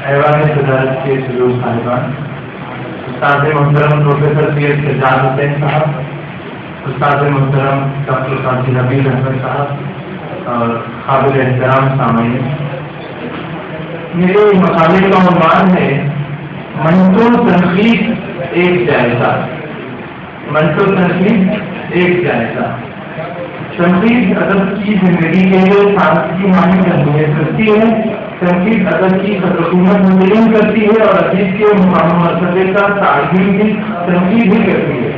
ایوان صدارت کے سلوک صاحبان، استاد محترم پروفیسر سید سجاد حسین صاحب، استاد محترم ڈاکٹر قاضی حبیب احمد صاحب اور قابل احترام سامعین، میرے مقالے کا عنوان ہے منٹو تنقید ایک جائزہ۔ منٹو تنقید ایک جائزہ۔ تنقید ادب کی زندگی کے لیے سانس کی مانی اہمیت رکھتی ہے۔ تنقید ادب کی خدمت متعین کرتی ہے اور ادیب کے مقام و مرتبے کا تعین بھی تنقید ہی کرتی ہے،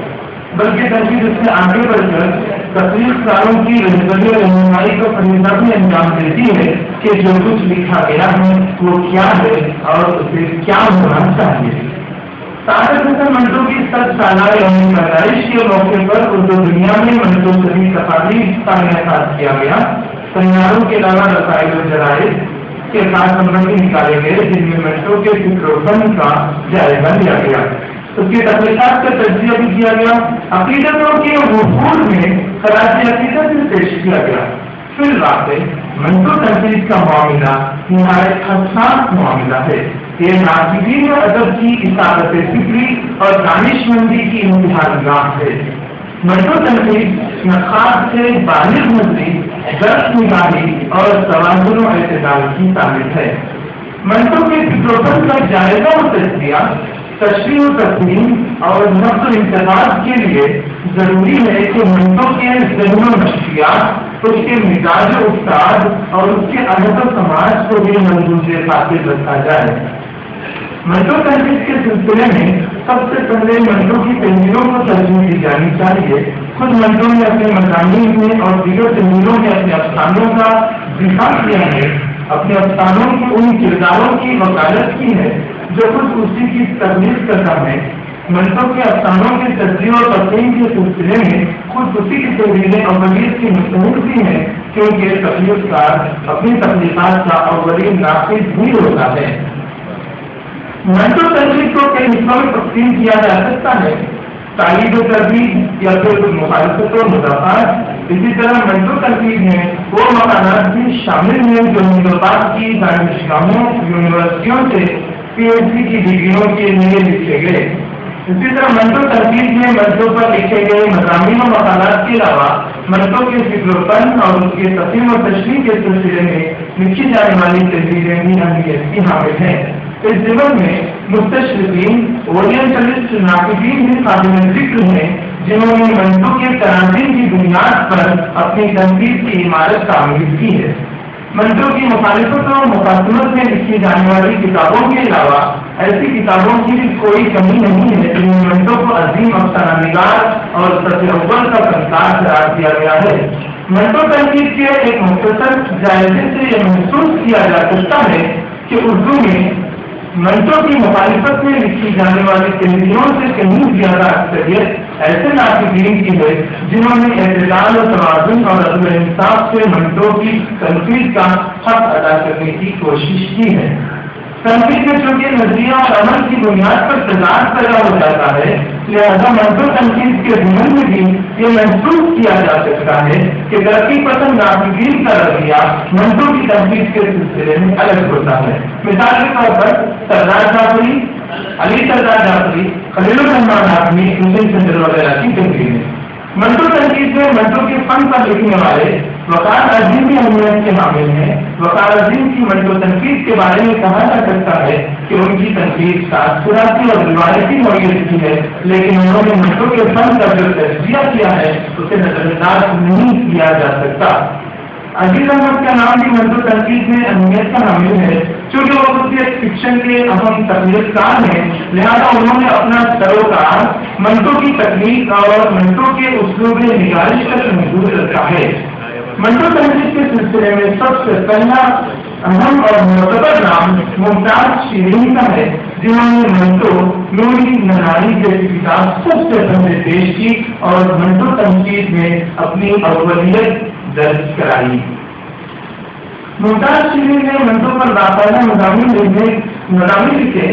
بلکہ تنقید اس سے آگے بڑھ کر تخلیق کاروں کی رہبری اور رہنمائی کا فریضہ بھی انجام دیتی ہے کہ جو کچھ لکھا گیا ہے وہ کیا ہے اور اسے کیا ہونا چاہیے۔ سعادت حسن منٹو کی 100 سالہ یوم پیدائش کے موقع پر اردو دنیا میں منٹو سبھی تقاریب کا انعقاد کیا گیا۔ سیمیناروں کے علاوہ رسائل و جرائد کے خاص نمبر بھی نکالے گئے جن میں منٹو کے فکر و فن کا جائزہ لیا گیا، اس کی تخلیقات کا تجزیہ بھی کیا گیا، عقیدتوں کے وفود میں خراج عقیدت بھی پیش کیا گیا۔ فی الواقع منٹو تنقید کا معاملہ نہایت حساس معاملہ ہے۔ یہ ناقدین ادب کی اطاعت فکری اور دانش مندی کی امتحان گاہ ہے۔ منٹو تنقید نقاد سے بالغ نظری، درس نگاہی اور توازن و اعتدال کی تعمیر ہے۔ منٹو کے فکر و فن کا جائزہ و تجزیہ، تشریح و تقسیم اور نقد و انتقاد کے لیے ضروری ہے کہ منٹو کے ذہن و نفسیات، اس کے مزاج استاد اور اس کے ادب و سماج کو بھی مندوج خاطر رکھا جائے۔ منٹو تنقید کے سلسلے میں سب سے پہلے منٹو کی تحریروں کو ترجیح دی جانی چاہیے۔ خود منٹو نے اپنے مضامین میں اور دیگر تحریروں میں اپنے افسانوں کا دفاع کیا ہے، اپنے افسانوں کی ان کرداروں کی وکالت کی ہے جو خود اسی کی تخلیق کا کام ہے۔ منٹو کے افسانوں کے تجزیے اور تقسیم کے سلسلے میں خود اسی کی تحریریں اولیت کی مستحق بھی ہیں، کیونکہ تخلیق کار اپنی تخلیقات کا اولین ناقد بھی ہوتا ہے۔ منٹو تنقید کو کئی حصوں میں تقسیم کیا جا سکتا ہے، تعلیم و تربیت یا پھر مخالفت و مدافعات۔ اسی طرح منٹو تنقید میں وہ مقالات بھی شامل ہیں جو ہندوستان کی دانشگاہوں یونیورسٹیوں سے PhD کی ڈگریوں کے لیے لکھے گئے۔ اسی طرح منٹو تنقید میں منٹو پر لکھے گئے مضامین و مقالات کے علاوہ منٹو کے فکر و فن اور اس کے تقسیم و تشریح کے سلسلے میں لکھی جانے والی تحریریں بھی اہمیت کی حامل ہیں۔ اس ضمن میں مستشرقین، اورینٹلسٹ، ناقدین بھی قابل ذکر ہیں جنہوں نے منٹو کے تراجم کی بنیاد پر اپنی تنقید کی عمارت تعمیر کی ہے۔ منٹو کی مخالفت و مقاصمت میں لکھی جانے والی کتابوں کے علاوہ ایسی کتابوں کی بھی کوئی کمی نہیں ہے جن میں منٹو کو عظیم افسانہ نگار اور سب اول کا فنکار قرار دیا گیا ہے۔ منٹو تنقید کے ایک مختصر جائزے سے یہ محسوس کیا جا سکتا ہے کہ اردو میں منٹو کی مخالفت میں لکھی جانے والی تحریروں سے کہیں زیادہ اکثریت ایسے ناقدین کی ہے جنہوں نے اعتدال و توازن اور عدل و انصاف سے منٹو کی تنقید کا حق ادا کرنے کی کوشش کی ہے۔ تنقید میں چونکہ نظریہ اور عمل کی بنیاد پر تضاد پیدا ہو جاتا ہے، لہذا منٹو تنقید کے ضمن میں بھی یہ محسوس کیا جا سکتا ہے کہ ترقی پسند ناقدین کا رویہ منٹو کی تنقید کے سلسلے میں الگ ہوتا ہے۔ مثال کے طور پر سردار جعفری، علی سردار جعفری، خلیل الرحمان آدمی، حسین چندر وغیرہ کی تنقیدیں۔ منٹو تنقید میں منٹو کے فن پر لکھنے والے وقار عظیم کی اہمیت کے حامل ہیں۔ وقار عظیم کی منٹو تنقید کے بارے میں کہا جا سکتا ہے کہ ان کی تنقید تاثراتی اور روایتی نوعیت کی ہے، لیکن انہوں نے منٹو کے فن کا جو تجزیہ کیا ہے اسے نظر انداز نہیں کیا جا سکتا۔ عزیز احمد کا نام بھی منٹو تنقید میں اہمیت کا حامل ہے، چونکہ وہ خود ایک فکشن کے اہم تخلیق کار ہیں، لہٰذا انہوں نے اپنا سروکار منٹو کی تکنیک اور منٹو کے اسلوب نگارش پر محدود رکھا ہے۔ منٹو تنقید کے سلسلے میں سب سے پہلا اہم اور معتبر نام ممتاز شیرین کا ہے، جنہوں نے منٹو نوری نناری جیسی کتاب سب سے پہلے پیش کی اور منٹو تنقید میں اپنی اولیت درج کرائی۔ ممتاز شیرین نے منٹو پر باقاعدہ مضامین لکھے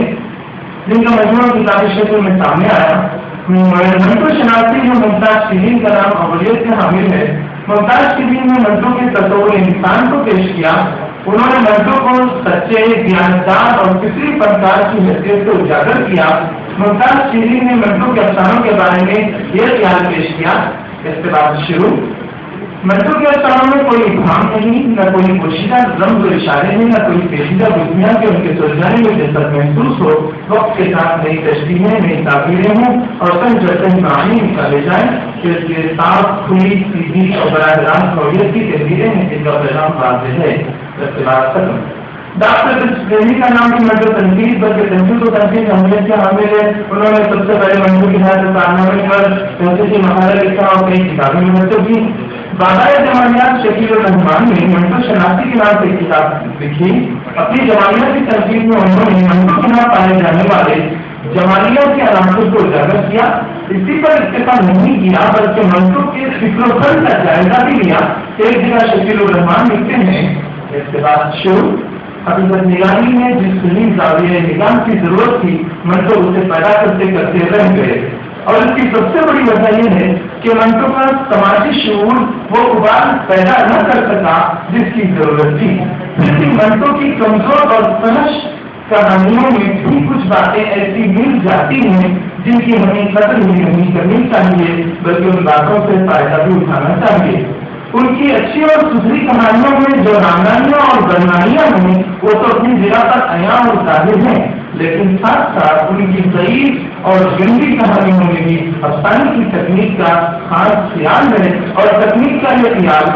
جن کا مجموعہ کتابی شکل میں سامنے آیا۔ منٹو شناسی میں ممتاز شیرین کا نام اولیت سے حامل ہے۔ ممتاز شیرین نے منٹو کے تصور انسان کو پیش کیا، انہوں نے منٹو کو سچے دیانتدار اور فکری فنکار کی حیثیت سے اجاگر کیا۔ ممتاز شیرین نے منٹو کے افسانوں کے بارے میں یہ خیال پیش کیا، اس کے بعد شروع۔ منٹو کے افسانوں میں کوئی ابہام نہیں، نہ کوئی پوشیدہ رمز و اشارے ہیں، نہ کوئی پیچیدہ بنیاں کہ ان کے سلجھانے میں جذبت محسوس ہو۔ وقت کے ساتھ نئی تشریحیں، نئی تعبیریں ہوں اور کئی جرتے معانی نکالے جائیں کہ اس کے صاف کھلی سیدھی اور براہ راست نوعیت کی تحریریں ہیں جن کا پیغام واضح ہے۔ اس کے بعد ختم۔ ڈاکٹر دہلی کا نام بھی منٹو تنقید بلکہ تنقید و تنقید اہمیت کے حامل ہے۔ انہوں نے سب سے پہلے منٹو کی حیات کارنامے پر تحقیقی مقالہ لکھا اور کئی کتابیں مرتب کی۔ بادائے جمالیات شکیل الرحمان نے منٹو شناسی کے نام سے ایک کتاب لکھی۔ اپنی جمالیات کی تنقید میں انہوں نے منٹو کے نام پائے جانے والے جمالیات کی علامتوں کو اجاگر کیا۔ اسی پر اکتفا نہیں کیا بلکہ منٹو کے فکر و فن کا جائزہ بھی لیا۔ ایک جگہ شکیل الرحمان لکھتے ہیں، اس کے بعد شروع۔ حقیقت نگاری میں جس سنی زاویہ نگاہ کی ضرورت تھی منٹو اسے پیدا کرتے کرتے رہ گئے، اور اس کی سب سے بڑی وجہ یہ ہے کہ منٹو کا سماجی شعور وہ ابال پیدا نہ کر سکا جس کی ضرورت تھی۔ پھر بھی منٹو کی کمزور اور سنش کہانیوں میں بھی کچھ باتیں ایسی مل جاتی ہیں جن کی ہمیں قدر ہی نہیں کرنی چاہیے بلکہ ان باتوں سے فائدہ بھی اٹھانا چاہیے۔ ان کی اچھی اور ستھری کہانیوں میں جو رامانیاں اور برنانیاں ہیں وہ تو اپنی جگہ پر عیاں اور ظاہر ہیں، لیکن ساتھ ساتھ ان کی ضعیف اور گندی کہانیوں میں بھی افسانے کی تکنیک کا خاص خیال ہے، اور تکنیک کا یہ خیال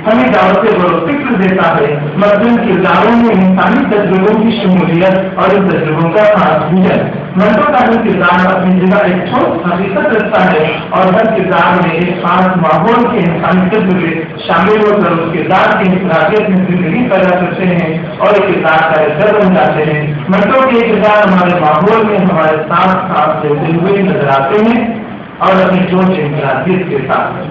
ہمیں دعوت غور و فکر دیتا ہے۔ مثلاً کرداروں میں انسانی تجربوں کی شمولیت اور ان تجربوں کا خاص بھی ہے۔ منٹو کا ہر کردار اپنی جگہ ایک ٹھوس حقیقت رکھتا ہے، اور ہر کردار میں ایک خاص ماحول کے انسانی تجربے شامل ہو کر اس کردار کی انفرادیت میں زندگی پیدا کرتے ہیں اور ایک کردار کا اثر بن جاتے ہیں۔ منٹو کے کردار ہمارے ماحول میں ہمارے ساتھ ساتھ چلتے ہوئے نظر آتے ہیں اور اپنی سوچ انفرادیت کے ساتھ۔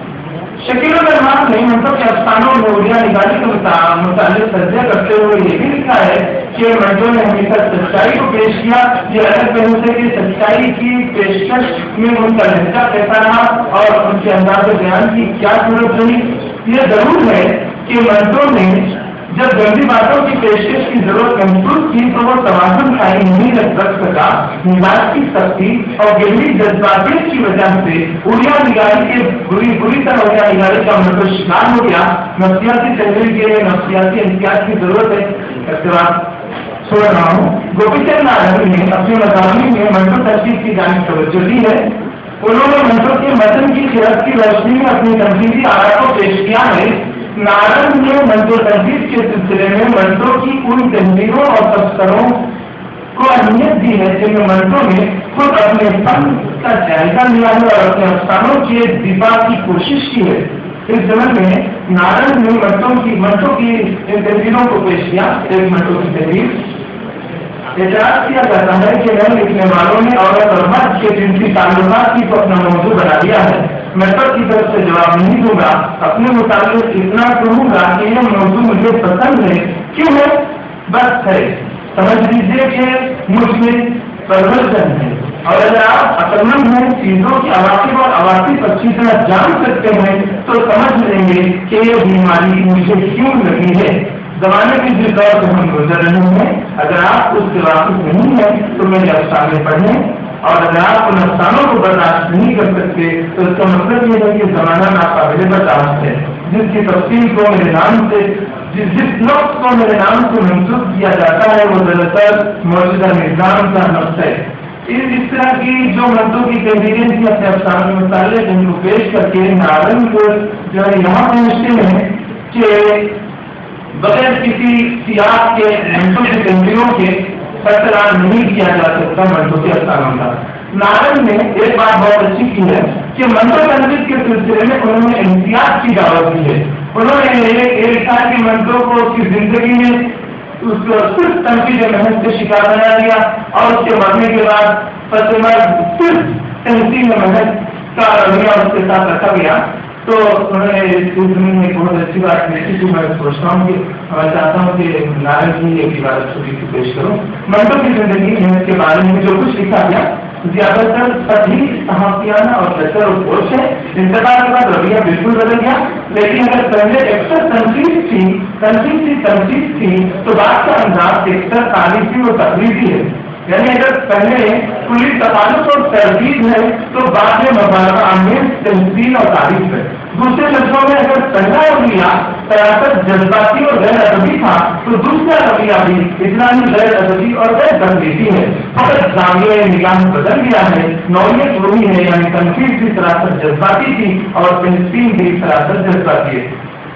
شکیل الرحمان نے منٹو کے افسانوں میں اڑیا نگاری کے متعلق تجزیہ کرتے ہوئے یہ بھی لکھا ہے کہ منٹو نے ہمیشہ سچائی کو پیش کیا۔ یہ الگ پہلو سے کہ سچائی کی پیشکش میں ان کا لہجہ کیسا رہا اور ان کے انداز بیان کی کیا صورت رہی۔ یہ ضرور ہے کہ منٹو نے جب گندی باتوں کی پیشکش کی ضرورت محسوس کی تو وہ توازن قائم نہیں رکھ سکا۔ مزاج کی سختی اور گہری جذباتیت کی وجہ سے اڑیا نگاری کے بری طرح اڑیا نگاری کا منٹو شکار ہو گیا۔ نفسیاتی تحریر کے لیے نفسیاتی احتیاط کی ضرورت ہے۔ اس کے بعد چھوڑ رہا ہوں۔ گوپی چند نارائن نے اپنے مضامین میں منٹو تشخیص کی جانب توجہ دی ہے۔ انہوں نے منٹو کے متن کی خیرت کی روشنی میں اپنی تنقیدی آرا کو پیش کیا ہے۔ نارائن نے منٹو تنقید کے سلسلے میں منٹو کی ان تحریروں اور تبصروں کو اہمیت دی ہے جن میں منٹو نے خود اپنے فن کا جائزہ لیا ہے اور اپنے افسانوں کے دفاع کی کوشش کی ہے۔ اس زمن میں نارائن نے منٹو کی ان تحریروں کو پیش کیا۔ ایک منٹو کی تحریر اعتراض کیا جاتا ہے کہ نئے لکھنے والوں نے عورت اور مرد کے جنسی تعلقات کی کو اپنا موضوع بنا لیا ہے۔ میں سب کی طرف سے جواب نہیں دوں گا، اپنے متعلق اتنا کہوں گا کہ یہ موضوع مجھے پسند ہے۔ کیوں ہے؟ بس ہے، سمجھ لیجیے کہ مجھ میں پرورشن ہے، اور اگر آپ عقلمند ہیں، چیزوں کی عواقب اور عواقب اچھی طرح جان سکتے ہیں تو سمجھ لیں گے کہ یہ بیماری مجھے کیوں لگی ہے۔ زمانے کی جس دور سے ہم گزر رہے ہیں، اگر آپ اس سے واقف نہیں ہیں تو میرے افسانے پڑھیں، اور اگر آپ ان افسانوں کو برداشت نہیں کر سکتے تو اس کا مطلب یہ ہے کہ زمانہ ناقابل برداشت ہے۔ جس کی تفصیل کو میرے نام سے جس لفظ کو میرے نام سے منسوخ کیا جاتا ہے وہ دراصل موجودہ نظام کا نفس ہے۔ اس طرح کی جو منٹو کی تحریریں تھیں اپنے افسانوں میں متعلق ان کو پیش کر کے نارائن کو جو ہے یہاں پہنچتے ہیں کہ بغیر کسی سیاق کے منٹو کی تحریروں کے فیصلہ نہیں کیا جا سکتا منٹو کے افسانوں کا۔ نارائن نے ایک بات بہت اچھی کی ہے کہ منٹو تنقید کے سلسلے میں انہوں نے امتیاز کی دعوت دی ہے۔ انہوں نے ایک سال کی منٹو کو اس کی زندگی میں اس کو صرف تنقید محنت سے شکار بنا دیا، اور اس کے مرنے کے بعد فاطمہ صرف تنقید محنت کا رویہ اس کے ساتھ رکھا گیا۔ تو انہوں نے اس زمین میں بہت اچھی بات دیکھی جو میں سوچتا ہوں کہ میں چاہتا ہوں کہ نارائن کی ایک عبادت چھوٹی سی پیش کروں۔ منٹو کی زندگی میں اس کے بارے میں جو کچھ لکھا گیا زیادہ تر سبھی صحافیانہ اور لچر و پوش ہے. انتقال کے بعد رویہ بالکل بدل گیا. لیکن اگر پہلے اکثر تنقید تھی تو بات کا انداز اکثر تاریخی و تقریبی ہے. یعنی اگر پہلے کلی تفاضل اور تردید ہے تو بعد میں مبالغہ آمیز تنظیم اور تعریف ہے. دوسرے لفظوں میں اگر پہلا رویہ سیاست جذباتی اور غیر ادبی تھا تو دوسرا رویہ بھی اتنا ہی غیر ادبی اور غیر تنقیدی ہے. فقط زاویہ نگاہ بدل گیا ہے. نوعیت وہی ہے، یعنی تنقید بھی سراست جذباتی تھی اور تنظیم بھی سراست جذباتی ہے.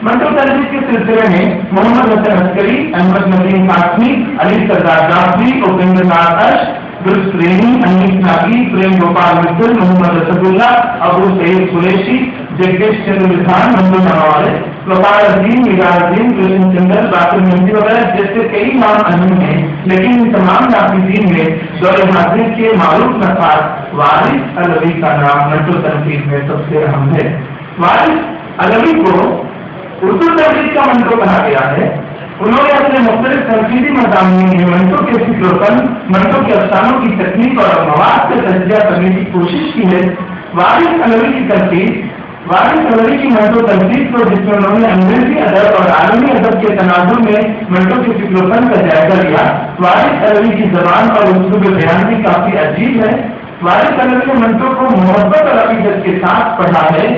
منٹو تنظیم کے سلسلے میں محمد حسن عسکری، احمد نسیم قاسمی، علی سردار جعفری، اپیندر ناتھ اش، درست رینی، انیس ناگی، پریم گوپال متل، محمد اسد اللہ، ابو سعید قریشی، جگدیش چندر خان، منظور نوالے، وقار الدین، میرا الدین، کرشن چندر، باقر مہندی وغیرہ جیسے کئی نام اہم ہیں. لیکن ان تمام نافذین میں دور حاضر کے معروف نفاذ وارث علوی کا نام منٹو تنقید میں سب سے اہم ہے. وارث علوی کو اردو تحریر کا منٹو کہا گیا ہے. انہوں نے اپنے مختلف تنقیدی مضامین میں منٹو کے فکر و فن، منٹو کے افسانوں کی تکنیک اور مواد کا تجزیہ کرنے کی کوشش کی ہے. وارث علوی کی تنقید، وارث علوی کی منٹو تنقید کو، جس میں انہوں نے انگریزی ادب اور عالمی ادب کے تناظر میں منٹو کے فکر و فن کا جائزہ لیا. وارث علوی کی زبان اور اسلوب بیان بھی کافی عجیب ہے. وارث علوی نے منٹو کو محبت اور عقیدت کے ساتھ پڑھا ہے،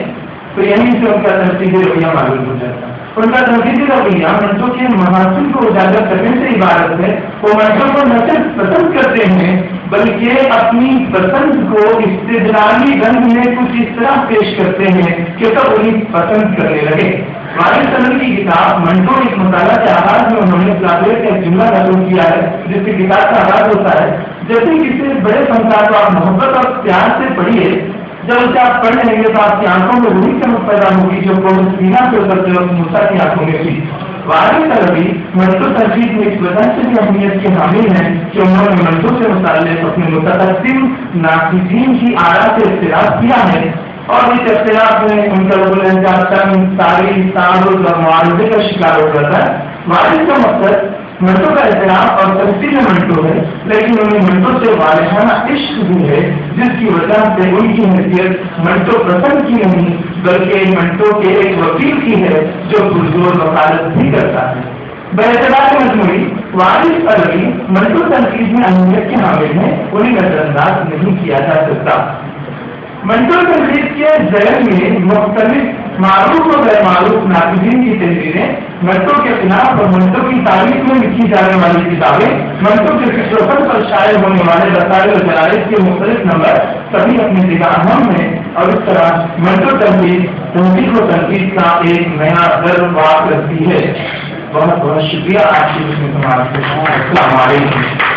تو یہیں سے ان کا تنقیدی رویہ معلوم ہو جاتا ہے. ان کا تنقیدی رویہ منٹو کے محاسن کو اجاگر کرنے سے عبارت ہے. وہ منٹو کو نہ صرف پسند کرتے ہیں بلکہ اپنی پسند کو استدلالی رنگ میں کچھ اس طرح پیش کرتے ہیں کہ سب انہیں پسند کرنے لگے. وارث علوی کی کتاب منٹو ایک مطالعہ کے آغاز میں انہوں نے فلاویر کا ایک جملہ نقل کیا ہے، جس کی کتاب کا آغاز ہوتا ہے: جیسے کسی بڑے فنکار کو آپ محبت اور پیار سے پڑھیے، جب اسے آپ پڑھ لیں گے تو آپ کی آنکھوں میں وہی چمک پیدا ہوگی جو سینا سے اترتے وقت موسیٰ کی آنکھوں میں تھی. وارث علوی منٹو تنقید میں اس وجہ سے بھی اہمیت کے حامل ہیں کہ انہوں نے منٹو سے متعلق اپنے متقدم ناقدین کی آرا سے اختلاف کیا ہے، اور اس اختلاف میں ان کا تاریخ، تعارض اور معارضے کا شکار ہو جاتا ہے. وارث کا مقصد منٹو کا اعتراف اور تفصیل منٹو ہے، لیکن انہیں منٹو سے والہانہ عشق بھی ہے، جس کی وجہ سے ان کی حیثیت منٹو پسند کی نہیں بلکہ منٹو کے ایک وکیل کی ہے جو پرزور وکالت بھی کرتا ہے. باعتبار مجموعی وارث علوی منٹو تنقید میں اہمیت کے حامل ہیں، انہیں نظر انداز نہیں کیا جا سکتا. منٹو تنقید کے ذیل میں مختلف معروف و غیر معروف ناقدین کی تحریریں، منٹو کے خلاف اور منٹو کی تاریخ میں لکھی جانے والی کتابیں، منٹو کے فکر و فن پر شائع ہونے والے رسائل و جرائد کے مختلف نمبر سبھی اپنی جگہ اہم ہیں. اور اس طرح منٹو تنقید و تنقید کا ایک نیا در واقع رکھتی ہے. بہت بہت شکریہ. آپ کی السلام علیکم.